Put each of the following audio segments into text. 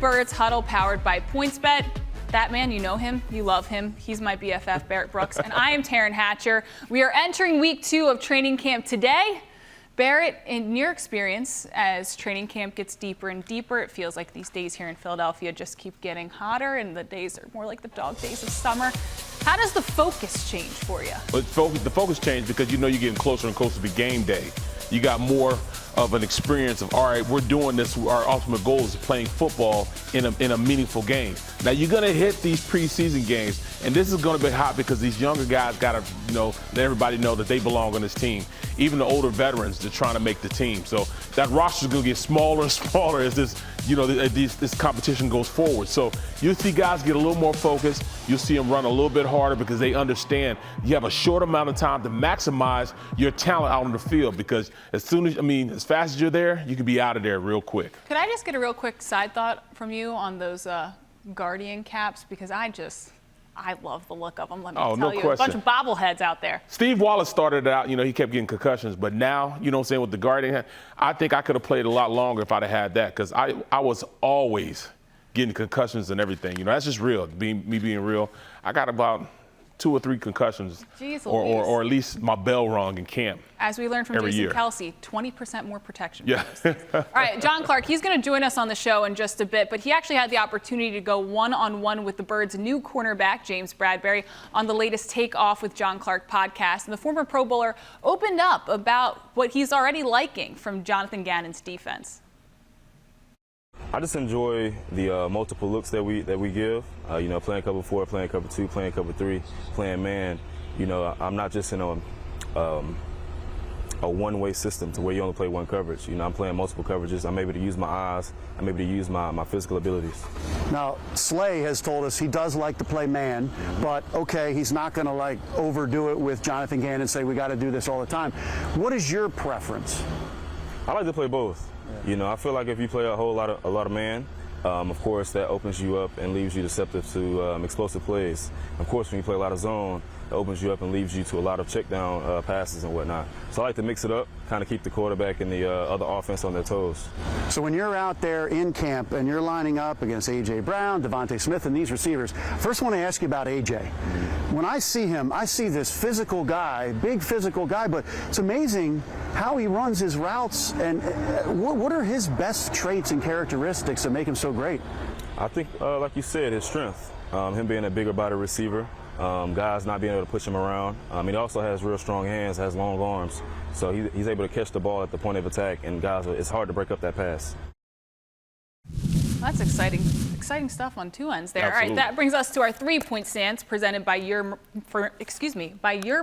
Birds Huddle powered by PointsBet. That man, you know him, you love him. He's my BFF, Barrett Brooks, and I am Taryn Hatcher. We are entering week 2 of training camp today. Barrett, in your experience, as training camp gets deeper and deeper, it feels like these days here in Philadelphia just keep getting hotter and the days are more like the dog days of summer. How does the focus change for you? Well, the focus changed because you know you're getting closer and closer to game day. You got more of an experience of, all right, we're doing this. Our ultimate goal is playing football in a meaningful game. Now, you're going to hit these preseason games, and this is going to be hot because these younger guys got to, let everybody know that they belong on this team. Even the older veterans, they're trying to make the team. So that roster is going to get smaller and smaller as this, this competition goes forward. So you'll see guys get a little more focused. You'll see them run a little bit harder because they understand you have a short amount of time to maximize your talent out on the field, because as fast as you're there, you can be out of there real quick. Could I just get a real quick side thought from you on those Guardian caps? Because I love the look of them, let me tell you. A bunch of bobbleheads out there. Steve Wallace started out, he kept getting concussions, but now, with the Guardian, I think I could have played a lot longer if I'd have had that, because I was always getting concussions and everything. That's just real, me being real. I got about 2 or 3 concussions, or at least my bell rung in camp. As we learned from Jason Kelsey, 20% more protection. Yeah. All right, John Clark, he's going to join us on the show in just a bit, but he actually had the opportunity to go one-on-one with the Birds' new cornerback, James Bradberry, on the latest Take Off with John Clark podcast. And the former Pro Bowler opened up about what he's already liking from Jonathan Ganons' defense. I just enjoy the multiple looks that we give. Playing cover 4, playing cover 2, playing cover 3, playing man. I'm not just in a one-way system to where you only play one coverage. I'm playing multiple coverages. I'm able to use my eyes. I'm able to use my physical abilities. Now, Slay has told us he does like to play man, but okay, he's not going to overdo it with Jonathan Gannon and say we got to do this all the time. What is your preference? I like to play both. I feel like if you play a lot of man, of course that opens you up and leaves you receptive to explosive plays. Of course, when you play a lot of zone, it opens you up and leaves you to a lot of check down passes and whatnot. So I like to mix it up, kind of keep the quarterback and the other offense on their toes. So when you're out there in camp and you're lining up against A.J. Brown, Devontae Smith, and these receivers, first I want to ask you about A.J. When I see him, I see this physical guy, big physical guy, but it's amazing how he runs his routes. And what are his best traits and characteristics that make him so great? I think, like you said, his strength. Him being a bigger body receiver, guys not being able to push him around. He also has real strong hands, has long arms, so he's able to catch the ball at the point of attack, and guys, it's hard to break up that pass. That's exciting stuff on 2 ends there. Absolutely. All right, that brings us to our 3-point stance presented by your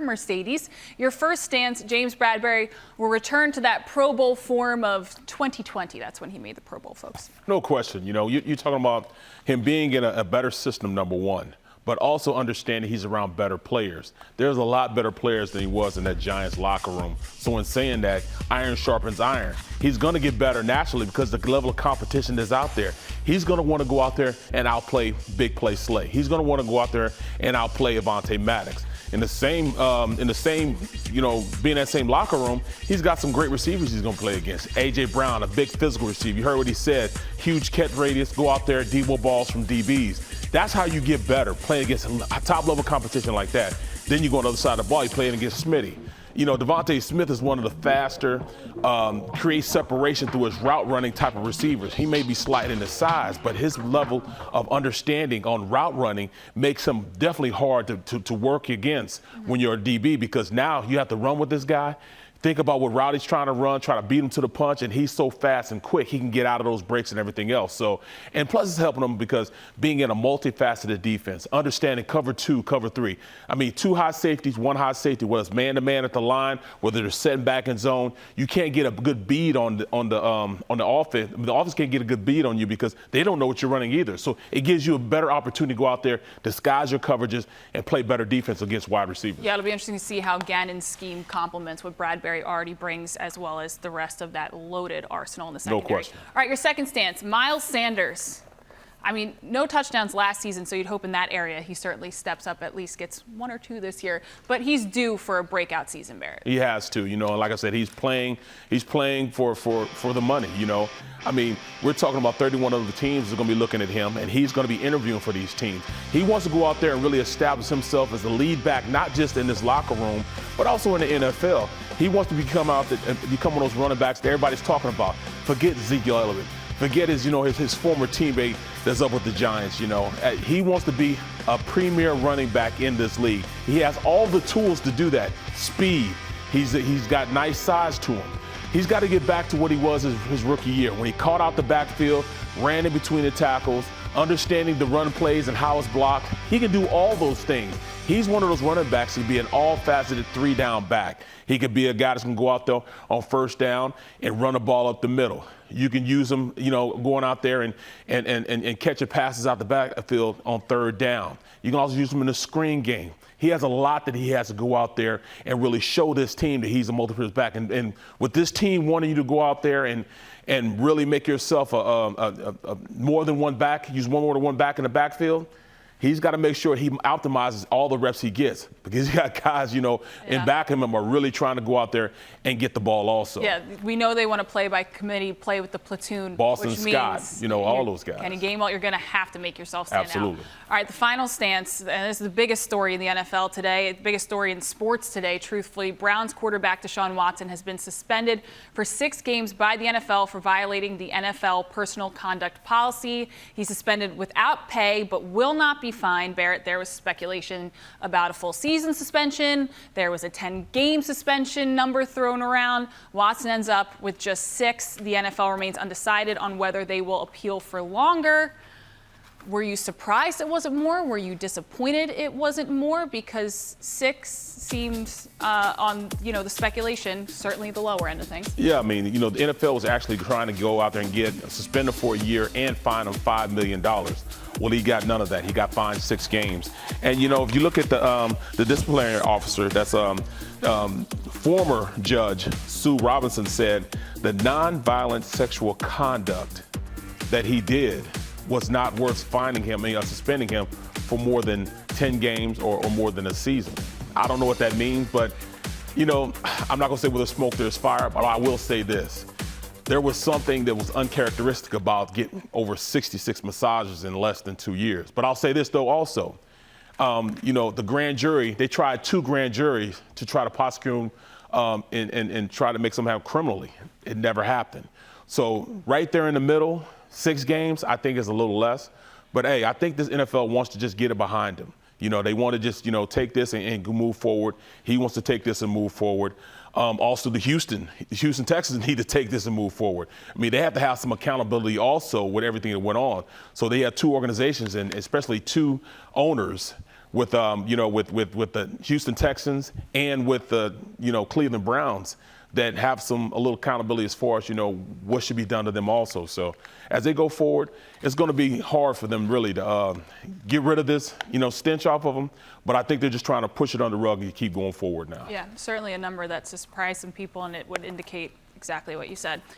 Mercedes. Your first stance, James Bradberry will return to that Pro Bowl form of 2020. That's when he made the Pro Bowl, folks. No question. You're talking about him being in a better system, number one, but also understanding he's around better players. There's a lot better players than he was in that Giants locker room. So in saying that, iron sharpens iron. He's going to get better naturally because the level of competition that's out there. He's going to want to go out there and outplay Big Play Slay. He's going to want to go out there and outplay Avonte Maddox. In the same, being in that same locker room, he's got some great receivers he's going to play against. A.J. Brown, a big physical receiver. You heard what he said. Huge catch radius, go out there, Debo balls from DBs. That's how you get better, playing against a top-level competition like that. Then you go on the other side of the ball, you're playing against Smitty. Devontae Smith is one of the faster, create separation through his route running type of receivers. He may be slight in his size, but his level of understanding on route running makes him definitely hard to work against when you're a DB, because now you have to run with this guy. Think about what route he's trying to run, try to beat him to the punch, and he's so fast and quick, he can get out of those breaks and everything else. So, and plus it's helping him because being in a multifaceted defense, understanding cover 2, cover 3. 2 high safeties, 1 high safety, whether it's man-to-man at the line, whether they're setting back in zone, you can't get a good bead on the offense. The offense can't get a good bead on you because they don't know what you're running either. So it gives you a better opportunity to go out there, disguise your coverages, and play better defense against wide receivers. Yeah, it'll be interesting to see how Gannon's scheme complements what Bradberry already brings, as well as the rest of that loaded arsenal in the secondary. No question. All right, your second stance, Miles Sanders. I mean, no touchdowns last season, so you'd hope in that area he certainly steps up, at least gets 1 or 2 this year. But he's due for a breakout season, Barrett. He has to, and like I said, he's playing for the money, I mean, we're talking about 31 other teams are going to be looking at him, and he's going to be interviewing for these teams. He wants to go out there and really establish himself as the lead back, not just in this locker room, but also in the NFL. He wants to become one of those running backs that everybody's talking about. Forget Ezekiel Elliott. Forget his former teammate that's up with the Giants, He wants to be a premier running back in this league. He has all the tools to do that. Speed. He's got nice size to him. He's got to get back to what he was his rookie year, when he caught out the backfield, ran in between the tackles, understanding the run plays and how it's blocked. He can do all those things. He's one of those running backs to be an all-faceted 3-down back. He could be a guy that can go out there on first down and run the ball up the middle. You can use him, going out there and catching passes out the backfield on third down. You can also use him in the screen game. He has a lot that he has to go out there and really show this team that he's a multi-purpose back. And with this team wanting you to go out there and really make yourself a more than one back, use more than one back in the backfield, he's got to make sure he optimizes all the reps he gets, because he's got guys, in back of him are really trying to go out there and get the ball also. Yeah, we know they want to play by committee, play with the platoon. Boston which Scott, means all those guys. Kenny Gainwell, you're going to have to make yourself stand Absolutely. out. All right, the final stance, and this is the biggest story in the NFL today, the biggest story in sports today, truthfully. Browns quarterback Deshaun Watson has been suspended for 6 games by the NFL for violating the NFL personal conduct policy. He's suspended without pay, but will not be fined. Barrett, there was speculation about a full season suspension. There was a 10-game suspension number thrown around. Watson ends up with just 6. The NFL remains undecided on whether they will appeal for longer. Were you surprised it wasn't more? Were you disappointed it wasn't more? Because 6 seemed, on the speculation, certainly the lower end of things. Yeah, I mean, the NFL was actually trying to go out there and get suspended for a year and fine him $5 million. Well, he got none of that. He got fined 6 games. And if you look at the disciplinary officer, that's former judge Sue Robinson said the nonviolent sexual conduct that he did was not worth finding him, suspending him for more than 10 games or more than a season. I don't know what that means, but, I'm not going to say where there's smoke, there's fire, but I will say this. There was something that was uncharacteristic about getting over 66 massages in less than 2 years. But I'll say this, though, also. The grand jury, they tried 2 grand juries to try to prosecute him and try to make some happen criminally. It never happened. So right there in the middle, 6 games, I think is a little less. But, hey, I think this NFL wants to just get it behind him. They want to just, take this and move forward. He wants to take this and move forward. Also, the Houston Texans need to take this and move forward. I mean, they have to have some accountability also with everything that went on. So they have 2 organizations, and especially 2 owners with the Houston Texans and with the, Cleveland Browns that have a little accountability as far as, what should be done to them also. So as they go forward, it's going to be hard for them really to get rid of this, stench off of them. But I think they're just trying to push it under the rug and keep going forward now. Yeah, certainly a number that surprised some people, and it would indicate exactly what you said.